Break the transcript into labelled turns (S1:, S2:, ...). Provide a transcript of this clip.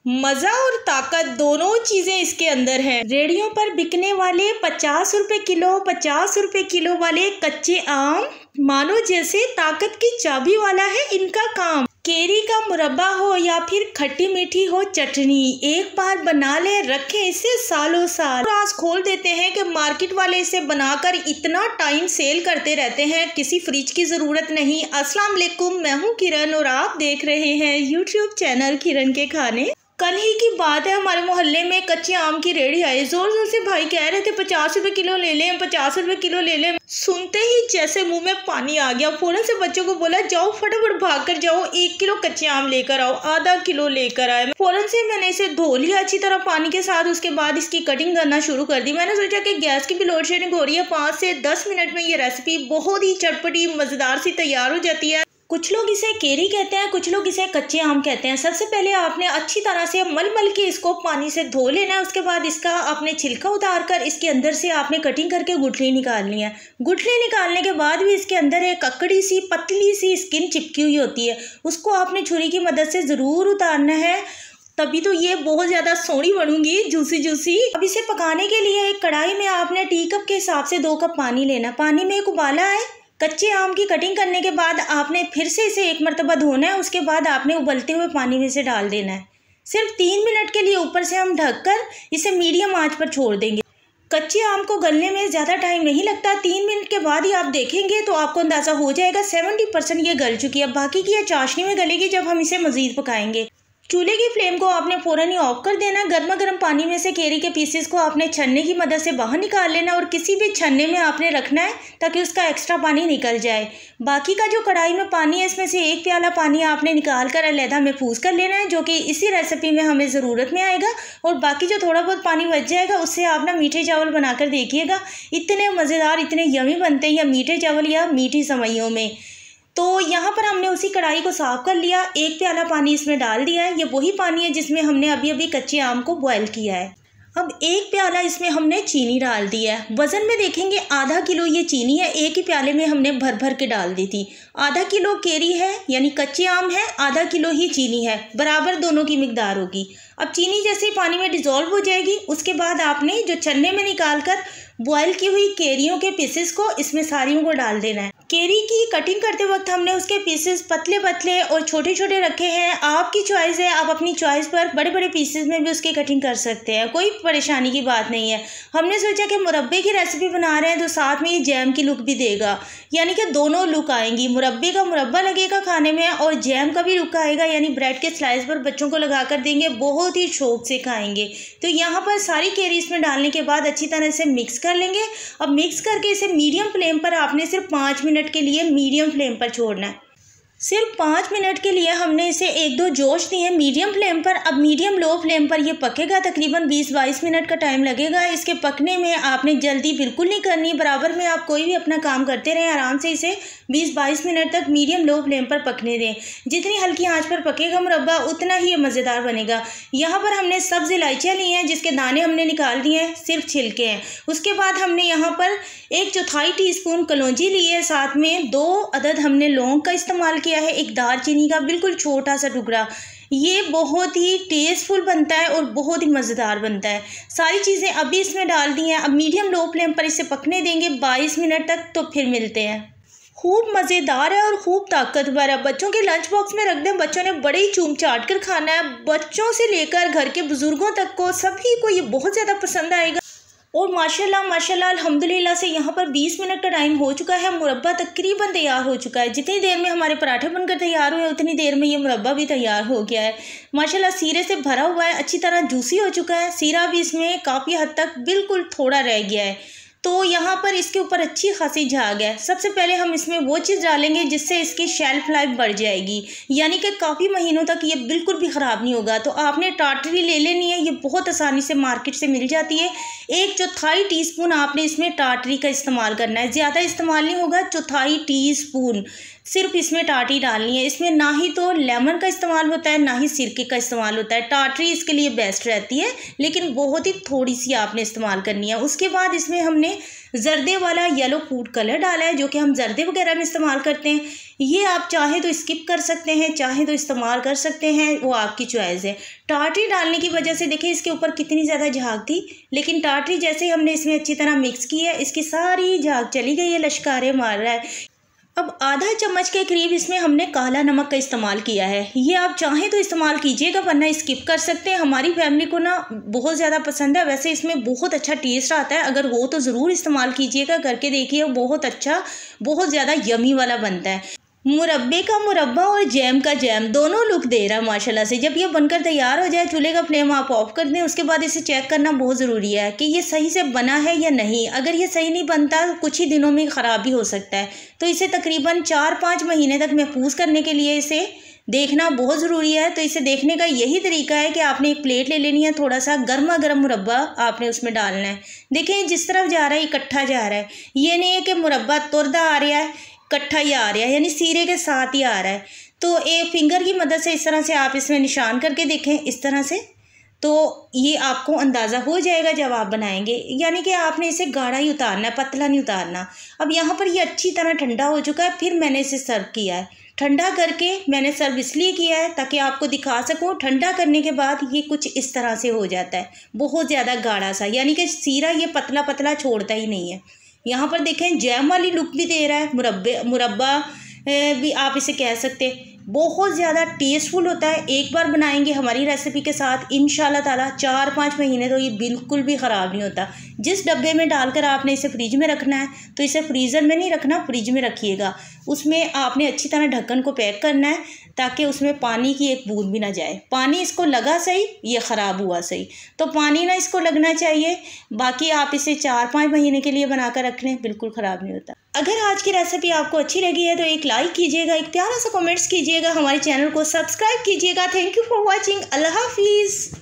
S1: मज़ा और ताकत दोनों चीज़ें इसके अंदर हैं। रेहड़ियों पर बिकने वाले 50 रुपये किलो 50 रुपये किलो वाले कच्चे आम मानो जैसे ताकत की चाबी वाला है इनका काम। केरी का मुरब्बा हो या फिर खट्टी मीठी हो चटनी, एक बार बना ले रखें इसे सालों साल। आज खोल देते हैं कि मार्केट वाले इसे बनाकर इतना टाइम सेल करते रहते हैं, किसी फ्रिज की ज़रूरत नहीं। अस्सलाम वालेकुम, मैं हूँ किरण और आप देख रहे हैं यूट्यूब चैनल किरण के खाने। कल ही की बात है, हमारे मोहल्ले में कच्चे आम की रेहड़ी आई। जोर जोर से भाई कह रहे थे 50 रुपये किलो ले लें, 50 रुपये किलो ले लें। सुनते ही जैसे मुंह में पानी आ गया, फौरन से बच्चों को बोला जाओ फटाफट भाग कर जाओ 1 किलो कच्चे आम लेकर आओ, आधा किलो लेकर आए। फौरन से मैंने इसे धो लिया अच्छी तरह पानी के साथ। उसके बाद इसकी कटिंग करना शुरू कर दी। मैंने सोचा कि गैस की भी लोड शेडिंग हो रही है, 5 से 10 मिनट में ये रेसिपी बहुत ही चटपटी मज़ेदार सी तैयार हो जाती है। कुछ लोग इसे केरी कहते हैं, कुछ लोग इसे कच्चे आम कहते हैं। सबसे पहले आपने अच्छी तरह से मल के इसको पानी से धो लेना है। उसके बाद इसका आपने छिलका उतार कर इसके अंदर से आपने कटिंग करके गुठली निकालनी है। गुठली निकालने के बाद भी इसके अंदर एक ककड़ी सी पतली सी स्किन चिपकी हुई होती है, उसको आपने छुरी की मदद से ज़रूर उतारना है, तभी तो ये बहुत ज़्यादा सोहनी बनूंगी, जूसी जूसी। अब इसे पकाने के लिए एक कढ़ाई में आपने टी कप के हिसाब से 2 कप पानी लेना। पानी में एक उबाला है। कच्चे आम की कटिंग करने के बाद आपने फिर से इसे एक मरतबा धोना है। उसके बाद आपने उबलते हुए पानी में से डाल देना है। सिर्फ 3 मिनट के लिए ऊपर से हम ढककर इसे मीडियम आंच पर छोड़ देंगे। कच्चे आम को गलने में ज़्यादा टाइम नहीं लगता। 3 मिनट के बाद ही आप देखेंगे तो आपको अंदाज़ा हो जाएगा 70% ये गल चुकी है। बाकी की ये चाशनी में गलेगी जब हम इसे मज़ीद पकाएंगे। चूल्हे की फ्लेम को आपने फ़ौरन ही ऑफ कर देना। गर्मा गर्म पानी में से केरी के पीसेस को आपने छन्ने की मदद से बाहर निकाल लेना और किसी भी छन्ने में आपने रखना है ताकि उसका एक्स्ट्रा पानी निकल जाए। बाकी का जो कढ़ाई में पानी है इसमें से 1 प्याला पानी आपने निकाल कर अलहदा महफूज कर लेना है, जो कि इसी रेसिपी में हमें ज़रूरत में आएगा। और बाकी जो थोड़ा बहुत पानी बच जाएगा उससे आप ना मीठे चावल बनाकर देखिएगा, इतने मज़ेदार इतने यमी बनते हैं, या मीठे चावल या मीठी सेवइयों में। तो यहाँ पर हमने उसी कढ़ाई को साफ़ कर लिया, 1 प्याला पानी इसमें डाल दिया है। ये वही पानी है जिसमें हमने अभी अभी कच्चे आम को बॉयल किया है। अब 1 प्याला इसमें हमने चीनी डाल दी है। वज़न में देखेंगे आधा किलो ये चीनी है, 1 ही प्याले में हमने भर भर के डाल दी थी। आधा किलो केरी है यानी कच्चे आम है, आधा किलो ही चीनी है, बराबर दोनों की मिकदार होगी। अब चीनी जैसे ही पानी में डिज़ोल्व हो जाएगी उसके बाद आपने जो छन्ने में निकाल कर बॉयल की हुई केरियों के पीसेस को इसमें सारियों को डाल देना है। केरी की कटिंग करते वक्त हमने उसके पीसेस पतले पतले और छोटे छोटे रखे हैं। आपकी चॉइस है, आप अपनी चॉइस पर बड़े बड़े पीसेस में भी उसकी कटिंग कर सकते हैं, कोई परेशानी की बात नहीं है। हमने सोचा कि मुरब्बे की रेसिपी बना रहे हैं तो साथ में ये जैम की लुक भी देगा, यानी कि दोनों लुक आएंगी। मुरब्बे का मुरब्बा लगेगा खाने में और जैम का भी लुक आएगा, यानी ब्रेड के स्लाइस पर बच्चों को लगा कर देंगे, बहुत ही शौक से खाएंगे। तो यहाँ पर सारी केरी इसमें डालने के बाद अच्छी तरह से मिक्स कर लेंगे। अब मिक्स करके इसे मीडियम फ्लेम पर आपने सिर्फ 5 मिनट के लिए मीडियम फ्लेम पर छोड़ना है। सिर्फ 5 मिनट के लिए हमने इसे 1-2 जोश दिए मीडियम फ्लेम पर। अब मीडियम लो फ्लेम पर ये पकेगा, तकरीबन 20-22 मिनट का टाइम लगेगा। इसके पकने में आपने जल्दी बिल्कुल नहीं करनी, बराबर में आप कोई भी अपना काम करते रहें, आराम से इसे 20-22 मिनट तक मीडियम लो फ्लेम पर पकने दें। जितनी हल्की आंच पर पकेगा मुरब्बा उतना ही ये मज़ेदार बनेगा। यहाँ पर हमने सब्ज़ इलायचियाँ ली हैं जिसके दाने हमने निकाल दिए हैं, सिर्फ छिलके हैं। उसके बाद हमने यहाँ पर 1/4 टीस्पून कलौंजी ली है, साथ में 2 अदद हमने लौंग का इस्तेमाल किया है, एक दालचीनी का बिल्कुल छोटा सा टुकड़ा। ये बहुत ही टेस्टफुल बनता है और बहुत ही मज़ेदार बनता है। सारी चीज़ें अभी इसमें डाल दी हैं। अब मीडियम लो फ्लेम पर इसे पकने देंगे 22 मिनट तक, तो फिर मिलते हैं। खूब मज़ेदार है और खूब ताकतवर है। बच्चों के लंच बॉक्स में रख दें, बच्चों ने बड़े ही चूम चाट कर खाना है। बच्चों से लेकर घर के बुज़ुर्गों तक को सभी को ये बहुत ज़्यादा पसंद आएगा। और माशाल्लाह अल्हम्दुलिल्लाह से यहाँ पर 20 मिनट का टाइम हो चुका है। मुरब्बा तकरीबन तैयार हो चुका है। जितनी देर में हमारे पराठे बनकर तैयार हुए उतनी देर में ये मुरब्बा भी तैयार हो गया है। माशाल्लाह सीरे से भरा हुआ है, अच्छी तरह जूसी हो चुका है। सीरा भी इसमें काफ़ी हद तक बिल्कुल थोड़ा रह गया है, तो यहाँ पर इसके ऊपर अच्छी खासी झाग है। सबसे पहले हम इसमें वो चीज़ डालेंगे जिससे इसकी शेल्फ लाइफ बढ़ जाएगी, यानी कि काफ़ी महीनों तक ये बिल्कुल भी ख़राब नहीं होगा। तो आपने टाटरी ले लेनी है, ये बहुत आसानी से मार्केट से मिल जाती है। 1/4 टीस्पून आपने इसमें टाटरी का इस्तेमाल करना है, ज़्यादा इस्तेमाल नहीं होगा, 1/4 टीस्पून। सिर्फ इसमें टाटरी डालनी है। इसमें ना ही तो लेमन का इस्तेमाल होता है, ना ही सिरके का इस्तेमाल होता है। टाटरी इसके लिए बेस्ट रहती है, लेकिन बहुत ही थोड़ी सी आपने इस्तेमाल करनी है। उसके बाद इसमें हमने जर्दे वाला येलो फूड कलर डाला है, जो कि हम जर्दे वगैरह में इस्तेमाल करते हैं। ये आप चाहें तो स्किप कर सकते हैं, चाहें तो इस्तेमाल कर सकते हैं, वो आपकी चॉइस है। टाटरी डालने की वजह से देखिए इसके ऊपर कितनी ज़्यादा झाग थी, लेकिन टाटरी जैसे ही हमने इसमें अच्छी तरह मिक्स की है, इसकी सारी झाग चली गई है, लश्कारे मार रहा है। अब आधा चम्मच के करीब इसमें हमने काला नमक का इस्तेमाल किया है। ये आप चाहें तो इस्तेमाल कीजिएगा, वरना स्किप कर सकते हैं। हमारी फैमिली को ना बहुत ज़्यादा पसंद है। वैसे इसमें बहुत अच्छा टेस्ट आता है, अगर हो तो ज़रूर इस्तेमाल कीजिएगा, करके देखिए बहुत अच्छा, बहुत ज़्यादा यमी वाला बनता है। मुरब्बे का मुरब्बा और जैम का जैम दोनों लुक दे रहा है माशाल्लाह से। जब ये बनकर तैयार हो जाए, चूल्हे का फ्लेम आप ऑफ कर दें। उसके बाद इसे चेक करना बहुत ज़रूरी है कि ये सही से बना है या नहीं। अगर ये सही नहीं बनता तो कुछ ही दिनों में ख़राब भी हो सकता है। तो इसे तकरीबन 4-5 महीने तक महफूज करने के लिए इसे देखना बहुत ज़रूरी है। तो इसे देखने का यही तरीका है कि आपने एक प्लेट ले लेनी है, थोड़ा सा गर्मा गर्म मुरब्बा आपने उसमें डालना है। देखें जिस तरफ जा रहा है इकट्ठा जा रहा है, ये नहीं है कि मुरब्बा तुरदा आ रहा है, इकट्ठा ही आ रहा है, यानी सीरे के साथ ही आ रहा है। तो एक फिंगर की मदद से इस तरह से आप इसमें निशान करके देखें, इस तरह से, तो ये आपको अंदाज़ा हो जाएगा जब आप बनाएंगे। यानी कि आपने इसे गाढ़ा ही उतारना है, पतला नहीं उतारना। अब यहाँ पर ये अच्छी तरह ठंडा हो चुका है, फिर मैंने इसे सर्व किया है। ठंडा करके मैंने सर्व इसलिए किया है ताकि आपको दिखा सकूं। ठंडा करने के बाद ये कुछ इस तरह से हो जाता है, बहुत ज़्यादा गाढ़ा सा, यानी कि सीरा ये पतला पतला छोड़ता ही नहीं है। यहाँ पर देखें जैम वाली लुक भी दे रहा है, मुरब्बा भी आप इसे कह सकते हैं। बहुत ज़्यादा टेस्टफुल होता है। एक बार बनाएंगे हमारी रेसिपी के साथ, इंशाल्लाह ताला 4-5 महीने तो ये बिल्कुल भी ख़राब नहीं होता। जिस डब्बे में डालकर आपने इसे फ्रिज में रखना है, तो इसे फ्रीज़र में नहीं रखना, फ्रिज में रखिएगा। उसमें आपने अच्छी तरह ढक्कन को पैक करना है ताकि उसमें पानी की एक बूंद भी ना जाए। पानी इसको लगा सही, ये ख़राब हुआ सही, तो पानी ना इसको लगना चाहिए। बाकी आप इसे 4-5 महीने के लिए बनाकर रख लें, बिल्कुल ख़राब नहीं होता। अगर आज की रेसिपी आपको अच्छी लगी है तो एक लाइक कीजिएगा, एक प्यारा सा कमेंट्स कीजिएगा, हमारे चैनल को सब्सक्राइब कीजिएगा। Thank you for watching. Allah हाफिज़।